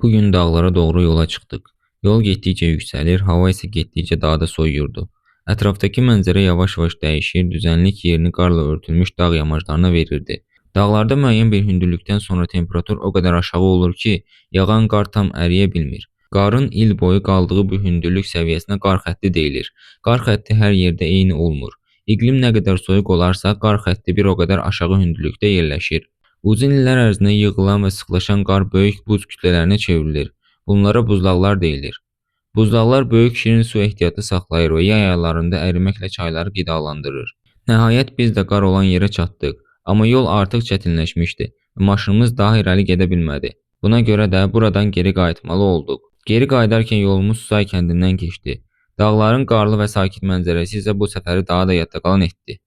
Bugün dağlara doğru yola çıktık. Yol getdikcə yüksəlir, hava isə getdikcə daha da soyuyurdu. Ətrafdakı mənzərə yavaş-yavaş dəyişir, düzənlik yerini qarla örtülmüş dağ yamaclarına verirdi. Dağlarda müəyyən bir hündürlükdən sonra temperatur o qədər aşağı olur ki, yağan qar tam əriyə bilmir. Qarın il boyu qaldığı bu hündürlük səviyyəsinə qar xətti deyilir. Qar xətti hər yerdə eyni olmur. İqlim nə qədər soyuq olarsa, qar xətti bir o qədər aşağı hündürlükdə yerləşir. Uzun illər ərzində yığılan və sıxlaşan qar böyük buz kütlələrinə çevrilir. Bunlara buzlaqlar deyilir. Buzlaqlar böyük şirin su ehtiyatı saxlayır və yay aylarında əriməklə çayları qidalandırır. Nəhayət biz də qar olan yerə çatdıq. Amma yol artıq çətinləşmişdi və maşınımız daha irəli gedə bilmədi. Buna görə də buradan geri qayıtmalı olduq. Geri qayıdarkən yolumuz Susay kəndindən keçdi. Dağların qarlı və sakit mənzərəsi isə bu səfəri daha da yadda qalan etdi.